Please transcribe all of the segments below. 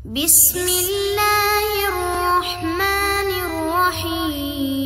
بسم اللہ الرحمن الرحیم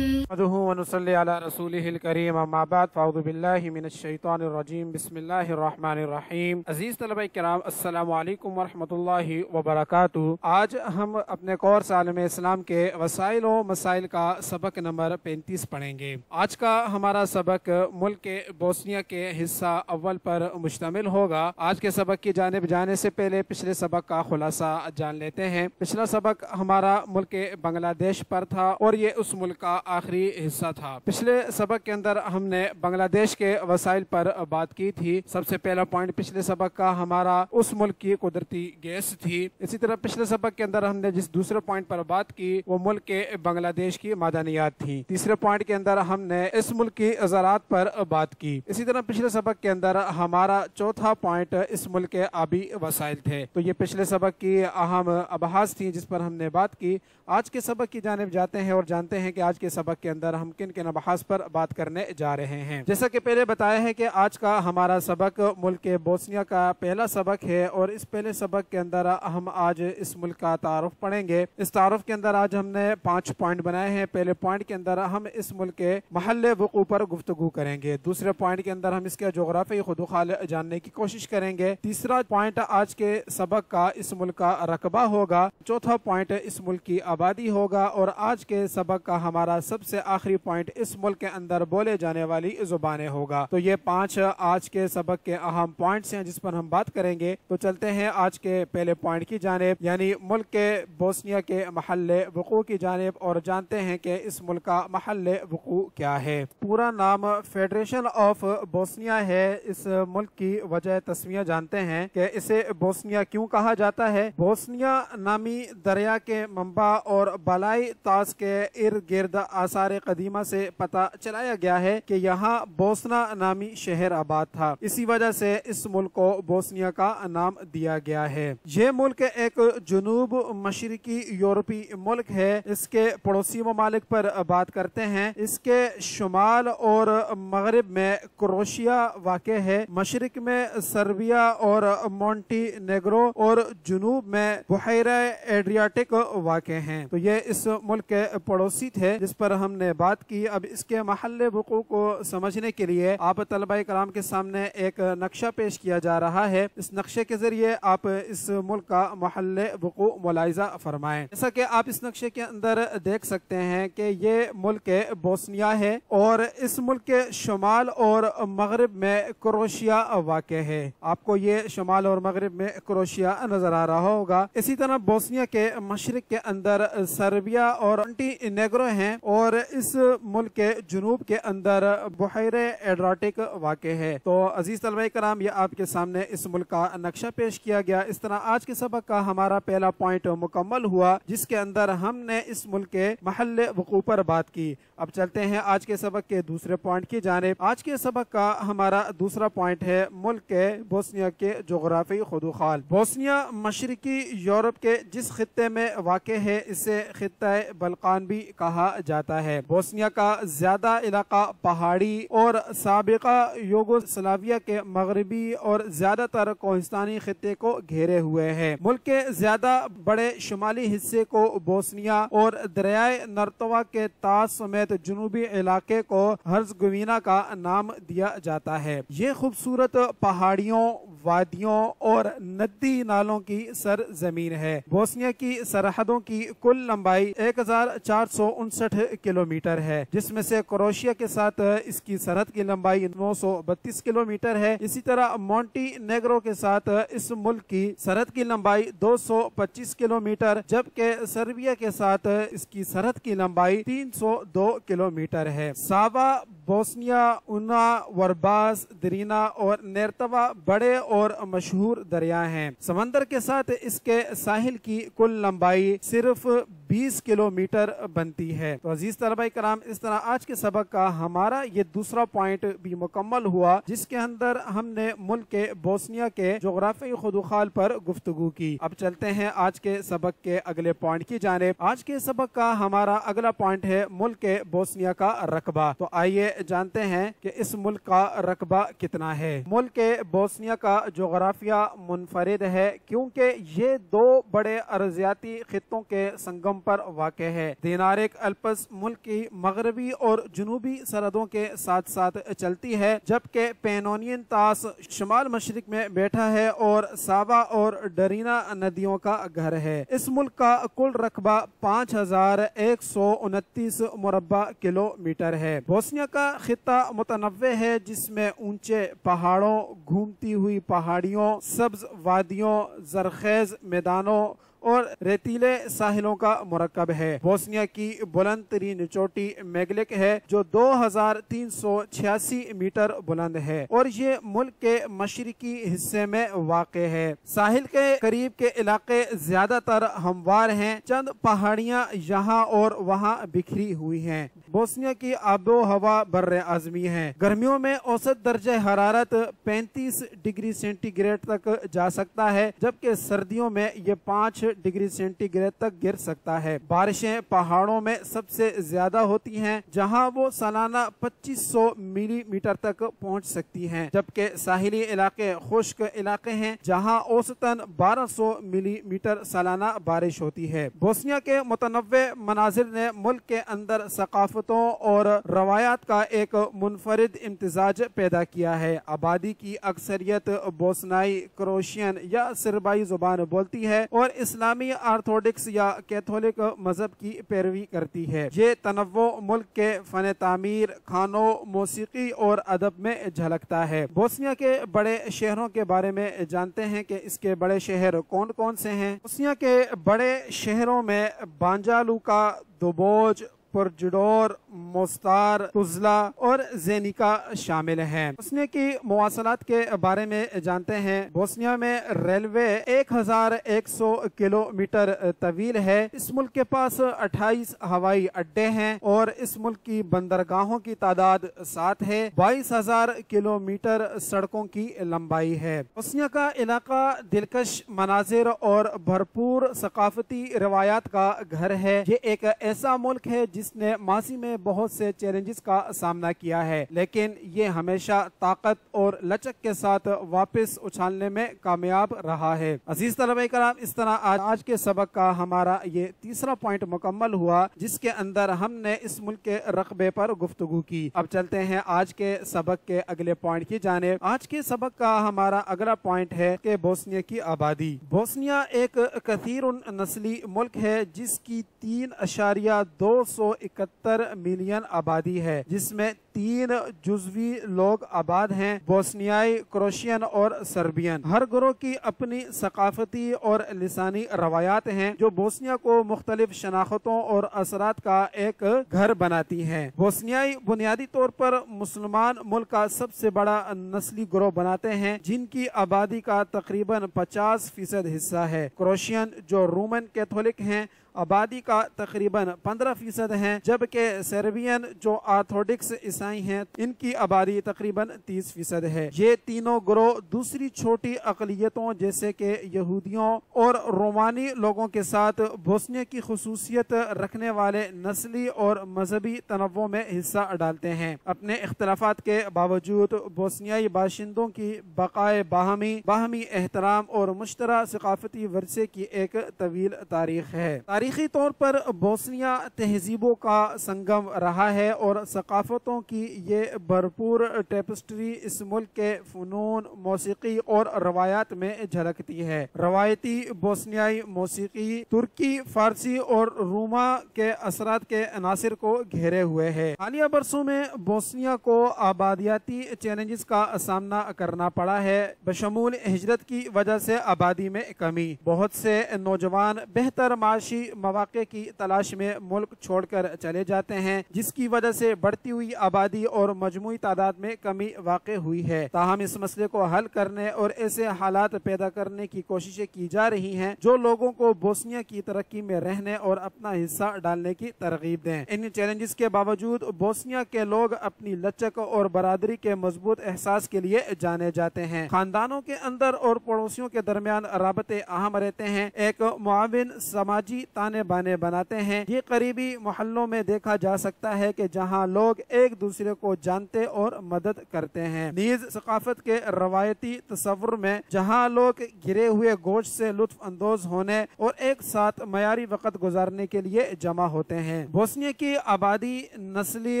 نحمده ونصلي على رسوله الكريم اما بعد فاعوذ باللہ من الشیطان الرجیم بسم اللہ الرحمن الرحیم۔ عزیز طلبہ کرام السلام علیکم ورحمۃ اللہ وبرکاتہ۔ آج ہم اپنے کورس عالم اسلام کے وسائل و مسائل کا سبق نمبر 35 پڑھیں گے۔ آج کا ہمارا سبق ملک بوسنیا کے حصہ اول پر مشتمل ہوگا۔ آج کے سبق کی جانب جانے سے پہلے پچھلے سبق کا خلاصہ جان لیتے ہیں۔ پچھلا سبق ہمارا ملک بنگلہ دیش پر تھا اور یہ اس ملک کا آخری حصہ تھا۔ پچھلے سبق کے اندر ہم نے بنگلہ دیش کے وسائل پر بات کی تھی۔ سب سے پہلا پوائنٹ پچھلے سبق کا ہمارا اس ملک کی قدرتی گیس تھی۔ اسی طرح پچھلے سبق کے اندر ہم نے جس دوسرے پوائنٹ پر بات کی وہ ملک کے بنگلہ دیش کی معدنیات تھی۔ تیسرے پوائنٹ کے اندر ہم نے اس ملک کی زراعت پر بات کی۔ اسی طرح پچھلے سبق کے اندر ہمارا چوتھا پوائنٹ اس ملک کے آبی وسائل تھے۔ تو یہ پچھلے سبق کی اہم ابحاث تھی جس پر ہم نے بات کی۔ آج کے سبق کی جانب جاتے ہیں اور جانتے ہیں کہ آج کے سبق کے اندر ہم کن کن ابحاث پر بات کرنے جا رہے ہیں۔ جیسا کہ پہلے بتایا ہے کہ آج کا ہمارا سبق ملک بوسنیا کا پہلا سبق ہے اور اس پہلے سبق کے اندر ہم آج اس ملک کا تعارف پڑھیں گے۔ اس تعارف کے اندر آج ہم نے 5 پوائنٹ بنائے ہیں۔ پہلے پوائنٹ کے اندر ہم اس ملک کے محل وقوع پر گفتگو کریں گے۔ دوسرے پوائنٹ کے اندر ہم اس کے جغرافیائی خدوخال جاننے کی کوشش کریں گے۔ تیسرا پوائنٹ آج کے سبق کا اس ملک کا رقبہ ہوگا۔ چوتھا پوائنٹ اس ملک کی آبادی ہوگا اور آج کے سبق کا ہمارا سب سے آخری پوائنٹ اس ملک کے اندر بولے جانے والی زبانیں ہوگا۔ تو یہ 5 آج کے سبق کے اہم پوائنٹس ہیں جس پر ہم بات کریں گے۔ تو چلتے ہیں آج کے پہلے پوائنٹ کی جانب یعنی ملک کے بوسنیا کے محل وقوع کی جانب اور جانتے ہیں کہ اس ملک کا محل وقوع کیا ہے۔ پورا نام فیڈریشن آف بوسنیا ہے۔ اس ملک کی وجہ تسمیہ جانتے ہیں کہ اسے بوسنیا کیوں کہا جاتا ہے۔ بوسنیا نامی دریا کے منبع اور بالائی طاس کے ارد گرد آثار قدیمہ سے پتہ چلایا گیا ہے کہ یہاں بوسنا نامی شہر آباد تھا۔ اسی وجہ سے اس ملک کو بوسنیا کا نام دیا گیا ہے۔ یہ ملک ایک جنوب مشرقی یورپی ملک ہے۔ اس کے پڑوسی ممالک پر بات کرتے ہیں۔ اس کے شمال اور مغرب میں کروشیا واقع ہے، مشرق میں سربیا اور مونٹی نیگرو اور جنوب میں بحیرہ ایڈریاٹک واقع ہیں۔ تو یہ اس ملک کے پڑوسی تھے جس پر ہم نے بات کی۔ اب اس کے محل وقوع کو سمجھنے کے لیے آپ طلبہ کرام کے سامنے ایک نقشہ پیش کیا جا رہا ہے۔ اس نقشے کے ذریعے آپ اس ملک کا محل وقوع ملاحظہ فرمائیں۔ جیسا کہ آپ اس نقشے کے اندر دیکھ سکتے ہیں کہ یہ ملک بوسنیا ہے اور اس ملک کے شمال اور مغرب میں کروشیا واقع ہے۔ آپ کو یہ شمال اور مغرب میں کروشیا نظر آ رہا ہوگا۔ اسی طرح بوسنیا کے مشرق کے اندر سربیا اور مونٹی نیگرو ہیں اور اس ملک کے جنوب کے اندر بحیرہ ایڈریاٹک واقع ہے۔ تو عزیز طلبہ کرام یہ آپ کے سامنے اس ملک کا نقشہ پیش کیا گیا۔ اس طرح آج کے سبق کا ہمارا پہلا پوائنٹ مکمل ہوا جس کے اندر ہم نے اس ملک کے محل وقوع پر بات کی۔ اب چلتے ہیں آج کے سبق کے دوسرے پوائنٹ کی جانب۔ آج کے سبق کا ہمارا دوسرا پوائنٹ ہے ملک کے بوسنیا کے جغرافی خدوخال۔ بوسنیا مشرقی یورپ کے جس خطے میں واقع ہے اسے خطہ بلقان بھی کہا جاتا ہے۔ بوسنیا کا زیادہ علاقہ پہاڑی اور سابقہ یوگوسلاویہ کے مغربی اور زیادہ تر کوہستانی خطے کو گھیرے ہوئے ہے۔ ملک کے زیادہ بڑے شمالی حصے کو بوسنیا اور دریائے نرتوا کے طاس سمیت جنوبی علاقے کو ہرزگوینہ کا نام دیا جاتا ہے۔ یہ خوبصورت پہاڑیوں، وادیوں اور ندی نالوں کی سرزمین ہے۔ بوسنیا کی سرحدوں کی کل لمبائی 1459 کلومیٹر ہے جس میں سے کروشیا کے ساتھ اس کی سرحد کی لمبائی 932 کلومیٹر ہے۔ اسی طرح مونٹی نیگرو کے ساتھ اس ملک کی سرحد کی لمبائی 225 کلومیٹر جبکہ سربیا کے ساتھ اس کی سرحد کی لمبائی 302 کلومیٹر ہے۔ ساوا، بوسنیا، اونا، ورباس، درینا اور نیرتوا بڑے اور مشہور دریا ہیں۔ سمندر کے ساتھ اس کے ساحل کی کل لمبائی صرف 20 کلومیٹر بنتی ہے۔ تو عزیز طلبہ کرام اس طرح آج کے سبق کا ہمارا یہ دوسرا پوائنٹ بھی مکمل ہوا جس کے اندر ہم نے ملک کے بوسنیا کے جغرافیائی خدوخال پر گفتگو کی۔ اب چلتے ہیں آج کے سبق کے اگلے پوائنٹ کی جانب۔ آج کے سبق کا ہمارا اگلا پوائنٹ ہے ملک کے بوسنیا کا رقبہ۔ تو آئیے جانتے ہیں کہ اس ملک کا رقبہ کتنا ہے۔ ملک بوسنیا کا جغرافیہ منفرد ہے کیونکہ یہ دو بڑے ارضیاتی خطوں کے سنگم پر واقع ہے۔ دینارک الپس ملک کی مغربی اور جنوبی سرحدوں کے ساتھ ساتھ چلتی ہے، جبکہ پینونین طاس شمال مشرق میں بیٹھا ہے اور ساوا اور ڈرینا ندیوں کا گھر ہے۔ اس ملک کا کل رقبہ 5129 مربع کلومیٹر ہے۔ بوسنیا کا خطہ متنوع ہے جس میں اونچے پہاڑوں، گھومتی ہوئی پہاڑیوں، سبز وادیوں، زرخیز میدانوں اور ریتیلے ساحلوں کا مرکب ہے۔ بوسنیا کی بلند ترین چوٹی میگلک ہے جو 2386 میٹر بلند ہے اور یہ ملک کے مشرقی حصے میں واقع ہے۔ ساحل کے قریب کے علاقے زیادہ تر ہموار ہیں، چند پہاڑیاں یہاں اور وہاں بکھری ہوئی ہیں۔ بوسنیا کی آب و ہوا بر اعظمی ہے۔ گرمیوں میں اوسط درجہ حرارت 35 ڈگری سینٹی گریڈ تک جا سکتا ہے، جبکہ سردیوں میں یہ 5 ڈگری سینٹی گریڈ تک گر سکتا ہے۔ بارشیں پہاڑوں میں سب سے زیادہ ہوتی ہیں جہاں وہ سالانہ 2500 ملی میٹر تک پہنچ سکتی ہیں، جبکہ ساحلی علاقے خشک علاقے ہیں جہاں اوسطاً 1200 ملی میٹر سالانہ بارش ہوتی ہے۔ بوسنیا کے متنوع مناظر نے ملک کے اندر ثقافتوں اور روایات کا ایک منفرد امتزاج پیدا کیا ہے۔ آبادی کی اکثریت بوسنائی، کروشین یا سربائی زبان بولتی ہے اور اسلامی آرتھوڈکس یا کیتھولک مذہب کی پیروی کرتی ہے۔ یہ تنوع ملک کے فن تعمیر، کھانوں، موسیقی اور ادب میں جھلکتا ہے۔ بوسنیا کے بڑے شہروں کے بارے میں جانتے ہیں کہ اس کے بڑے شہر کون کون سے ہیں۔ بوسنیا کے بڑے شہروں میں بانجا لوکا، دوبوج، پرجڈور، موستار، تزلا اور زینیکا شامل ہیں۔ بوسنیا کی مواصلات کے بارے میں جانتے ہیں۔ بوسنیا میں ریلوے 1100 کلومیٹر طویل ہے۔ اس ملک کے پاس 28 ہوائی اڈے ہیں اور اس ملک کی بندرگاہوں کی تعداد 7 ہے۔ 22,000 کلومیٹر سڑکوں کی لمبائی ہے۔ بوسنیا کا علاقہ دلکش مناظر اور بھرپور ثقافتی روایات کا گھر ہے۔ یہ ایک ایسا ملک ہے جس نے ماضی میں بہت سے چیلنجز کا سامنا کیا ہے، لیکن یہ ہمیشہ طاقت اور لچک کے ساتھ واپس اچھالنے میں کامیاب رہا ہے۔ عزیز طلبہ کرام، اس طرح آج کے سبق کا ہمارا یہ تیسرا پوائنٹ مکمل ہوا جس کے اندر ہم نے اس ملک کے رقبے پر گفتگو کی۔ اب چلتے ہیں آج کے سبق کے اگلے پوائنٹ کی جانب۔ آج کے سبق کا ہمارا اگلا پوائنٹ ہے کہ بوسنیا کی آبادی۔ بوسنیا ایک کثیر نسلی ملک ہے جس کی 3.271 ملین آبادی ہے، جس میں 3 جزوی لوگ آباد ہیں: بوسنیائی، کروشین اور سربین۔ ہر گروہ کی اپنی ثقافتی اور لسانی روایات ہیں جو بوسنیا کو مختلف شناختوں اور اثرات کا ایک گھر بناتی ہیں۔ بوسنیائی بنیادی طور پر مسلمان ملک کا سب سے بڑا نسلی گروہ بناتے ہیں جن کی آبادی کا تقریباً 50% حصہ ہے۔ کروشین جو رومن کیتھولک ہیں آبادی کا تقریباً 15% ہیں، جبکہ سربین جو آرتھوڈکس عیسائی ہیں ان کی آبادی تقریباً 30% ہے۔ یہ تینوں گروہ دوسری چھوٹی اقلیتوں جیسے کہ یہودیوں اور رومانی لوگوں کے ساتھ بوسنیا کی خصوصیت رکھنے والے نسلی اور مذہبی تنوع میں حصہ ڈالتے ہیں۔ اپنے اختلافات کے باوجود بوسنیائی باشندوں کی بقائے باہمی احترام اور مشترکہ ثقافتی ورثے کی ایک طویل تاریخ ہے۔ تاریخی طور پر بوسنیا تہذیبوں کا سنگم رہا ہے اور ثقافتوں کی یہ بھرپور ٹیپسٹری اس ملک کے فنون، موسیقی اور روایات میں جھلکتی ہے۔ روایتی بوسنیائی موسیقی ترکی، فارسی اور روما کے اثرات کے عناصر کو گھیرے ہوئے ہے۔ حالیہ برسوں میں بوسنیا کو آبادیاتی چیلنجز کا سامنا کرنا پڑا ہے، بشمول ہجرت کی وجہ سے آبادی میں کمی۔ بہت سے نوجوان بہتر معاشی مواقع کی تلاش میں ملک چھوڑ کر چلے جاتے ہیں، جس کی وجہ سے بڑھتی ہوئی آبادی اور مجموعی تعداد میں کمی واقع ہوئی ہے۔ تاہم اس مسئلے کو حل کرنے اور ایسے حالات پیدا کرنے کی کوششیں کی جا رہی ہیں جو لوگوں کو بوسنیا کی ترقی میں رہنے اور اپنا حصہ ڈالنے کی ترغیب دیں۔ ان چیلنجز کے باوجود بوسنیا کے لوگ اپنی لچک اور برادری کے مضبوط احساس کے لیے جانے جاتے ہیں۔ خاندانوں کے اندر اور پڑوسیوں کے درمیان رابطے اہم رہتے ہیں، ایک معاون سماجی تانے بانے بناتے ہیں۔ یہ قریبی محلوں میں دیکھا جا سکتا ہے کہ جہاں لوگ ایک دوسرے کو جانتے اور مدد کرتے ہیں۔ نیز ثقافت کے روایتی تصور میں جہاں لوگ گرے ہوئے گوشت سے لطف اندوز ہونے اور ایک ساتھ معیاری وقت گزارنے کے لیے جمع ہوتے ہیں۔ بوسنیا کی آبادی نسلی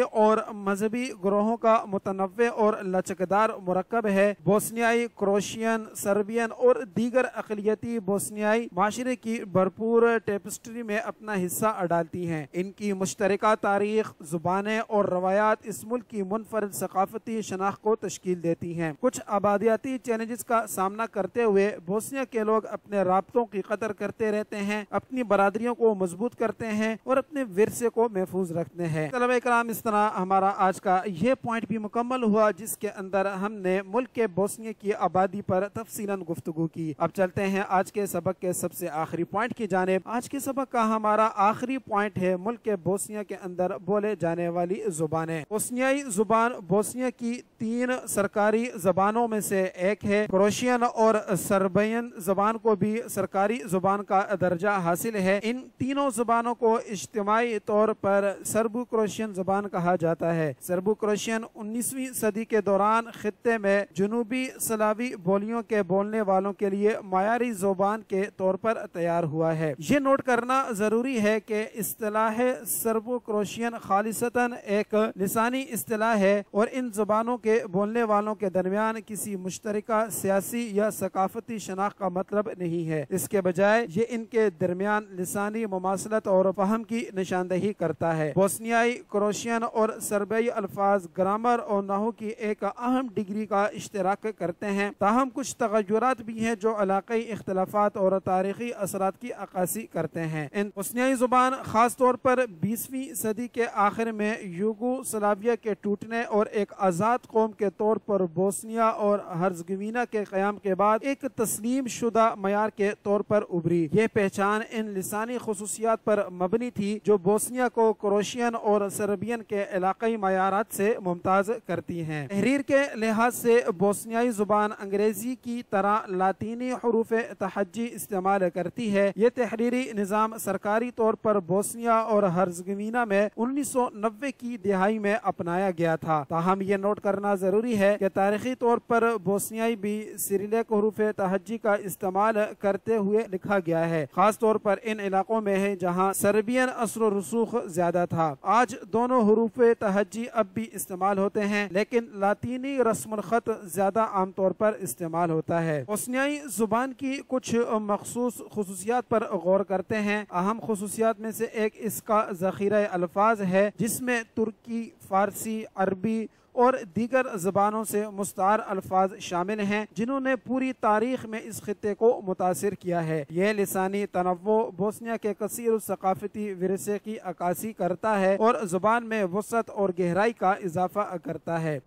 اور مذہبی گروہوں کا متنوع اور لچکدار مرکب ہے۔ بوسنیائی، کروشین، سربین اور دیگر اقلیتی بوسنیائی معاشرے کی بھرپور ٹیپسٹری میں اپنا حصہ ڈالتی ہیں۔ ان کی مشترکہ تاریخ، زبانیں اور روایات اس ملک کی منفرد ثقافتی شناخت کو تشکیل دیتی ہیں۔ کچھ آبادیاتی چیلنجز کا سامنا کرتے ہوئے بوسنیا کے لوگ اپنے رابطوں کی قدر کرتے رہتے ہیں، اپنی برادریوں کو مضبوط کرتے ہیں اور اپنے ورثے کو محفوظ رکھتے ہیں۔ طلبہ کرام، اس طرح ہمارا آج کا یہ پوائنٹ بھی مکمل ہوا جس کے اندر ہم نے ملک کے بوسنیا کی آبادی پر تفصیلاً گفتگو کی۔ اب چلتے ہیں آج کے سبق کے سب سے آخری پوائنٹ کی جانب۔ آج کے سبق کا ہمارا آخری پوائنٹ ہے ملک کے بوسنیا کے اندر بولے جانے والی زبانیں۔ بوسنیائی زبان بوسنیا کی 3 سرکاری زبانوں میں سے ایک ہے۔ کروشین اور سربین زبان کو بھی سرکاری زبان کا درجہ حاصل ہے۔ ان تینوں زبانوں کو اجتماعی طور پر سربو کروشین زبان کہا جاتا ہے۔ سربو کروشین 19ویں صدی کے دوران خطے میں جنوبی سلاوی بولیوں کے بولنے والوں کے لیے معیاری زبان کے طور پر تیار ہوا ہے۔ یہ نوٹ کرنا ضروری ہے کہ اصطلاح سربو کروشین خالصتاً ایک لسانی اصطلاح ہے اور ان زبانوں کے بولنے والوں کے درمیان کسی مشترکہ سیاسی یا ثقافتی شناخت کا مطلب نہیں ہے۔ اس کے بجائے یہ ان کے درمیان لسانی مماثلت اور فہم کی نشاندہی کرتا ہے۔ بوسنیائی، کروشین اور سربیائی الفاظ گرامر اور نحو کی ایک اہم ڈگری کا اشتراک کرتے ہیں، تاہم کچھ تغیرات بھی ہیں جو علاقائی اختلافات اور تاریخی اثرات کی عکاسی کرتے ہیں۔ ان بوسنیائی زبان خاص طور پر 20ویں صدی کے آخر میں یوگو سلاویہ کے ٹوٹنے اور ایک آزاد قوم کے طور پر بوسنیا اور ہرزگوینہ کے قیام کے بعد ایک تسلیم شدہ معیار کے طور پر ابھری۔ یہ پہچان ان لسانی خصوصیات پر مبنی تھی جو بوسنیا کو کروشین اور سربین کے علاقائی معیارات سے ممتاز کرتی ہیں۔ تحریر کے لحاظ سے بوسنیائی زبان انگریزی کی طرح لاطینی حروف تہجی استعمال کرتی ہے۔ یہ تحریری نظام سرکاری طور پر بوسنیا اور ہرزگوینہ میں 1990 کی دہائی میں اپنایا گیا تھا، تاہم یہ نوٹ کرنا ضروری ہے کہ تاریخی طور پر بوسنیائی بھی سیریلیک حروف تہجی کا استعمال کرتے ہوئے لکھا گیا ہے، خاص طور پر ان علاقوں میں ہے جہاں سربین اثر و رسوخ زیادہ تھا۔ آج دونوں حروف تہجی اب بھی استعمال ہوتے ہیں، لیکن لاطینی رسم الخط زیادہ عام طور پر استعمال ہوتا ہے۔ بوسنیائی زبان کی کچھ مخصوص خصوصیات پر غور کرتے ہیں۔ اہم خصوصیات میں سے ایک اس کا ذخیرہ الفاظ ہے جس میں ترکی، فارسی، عربی اور دیگر زبانوں سے مستعار الفاظ شامل ہیں جنہوں نے پوری تاریخ میں اس خطے کو متاثر کیا ہے۔ یہ لسانی تنوع بوسنیا کے کثیر ثقافتی ورثے کی عکاسی کرتا ہے اور زبان میں وسعت اور گہرائی کا اضافہ کرتا ہے۔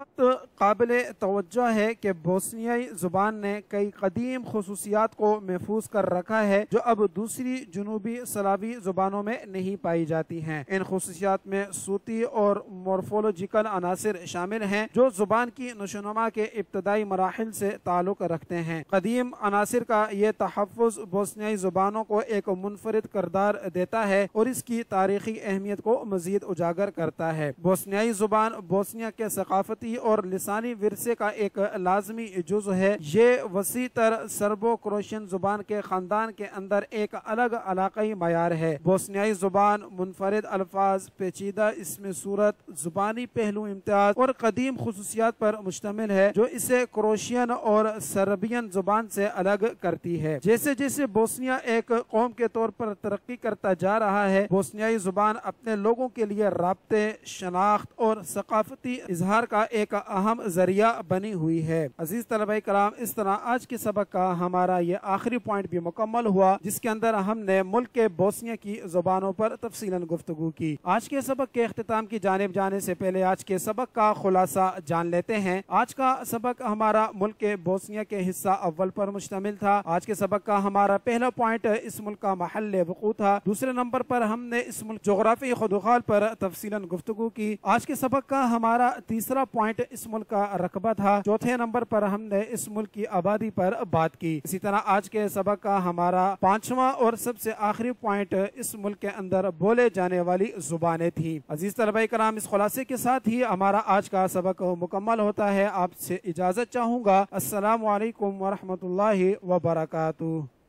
قابل توجہ ہے کہ بوسنیائی زبان نے کئی قدیم خصوصیات کو محفوظ کر رکھا ہے جو اب دوسری جنوبی سلاوی زبانوں میں نہیں پائی جاتی ہیں۔ ان خصوصیات میں صوتی اور مورفولوجیکل عناصر شامل ہیں جو زبان کی نشوونما کے ابتدائی مراحل سے تعلق رکھتے ہیں۔ قدیم عناصر کا یہ تحفظ بوسنیائی زبانوں کو ایک منفرد کردار دیتا ہے اور اس کی تاریخی اہمیت کو مزید اجاگر کرتا ہے۔ بوسنیائی زبان بوسنیا کے ثقافتی اور لسانی ورثے کا ایک لازمی جزو ہے۔ یہ وسیع تر سربو کروشین زبان کے خاندان کے اندر ایک الگ علاقائی معیار ہے۔ بوسنیائی زبان منفرد الفاظ، پیچیدہ اسم صورت، زبانی پہلو امتیاز اور قدیم خصوصیات پر مشتمل ہے جو اسے کروشین اور سربین زبان سے الگ کرتی ہے۔ جیسے جیسے بوسنیا ایک قوم کے طور پر ترقی کرتا جا رہا ہے، بوسنیائی زبان اپنے لوگوں کے لیے رابطے، شناخت اور ثقافتی اظہار کا ایک اہم ذریعہ بنی ہوئی ہے۔ عزیز طلبہ کرام، اس طرح آج کے سبق کا ہمارا یہ آخری پوائنٹ بھی مکمل ہوا جس کے اندر ہم نے ملک کے بوسنیا کی زبانوں پر تفصیلاً گفتگو کی۔ آج کے سبق کے اختتام کی جانب جانے سے پہلے آج کے سبق کا خلاصہ خلاصہ جان لیتے ہیں۔ آج کا سبق ہمارا ملک کے بوسنیا کے حصہ اول پر مشتمل تھا۔ آج کے سبق کا ہمارا پہلا پوائنٹ اس ملک کا محل وقوع تھا۔ دوسرے نمبر پر ہم نے اس ملک جغرافی خدوخال پر تفصیلاً گفتگو کی۔ آج کے سبق کا ہمارا تیسرا پوائنٹ اس ملک کا رقبہ تھا۔ چوتھے نمبر پر ہم نے اس ملک کی آبادی پر بات کی۔ اسی طرح آج کے سبق کا ہمارا پانچواں اور سب سے آخری پوائنٹ اس ملک کے اندر بولے جانے والی زبانیں تھیں۔ عزیز طلبہ کرام، اس خلاصے کے ساتھ ہی ہمارا آج کا سبق مکمل ہوتا ہے۔ آپ سے اجازت چاہوں گا۔ السلام علیکم ورحمۃ اللہ وبرکاتہ۔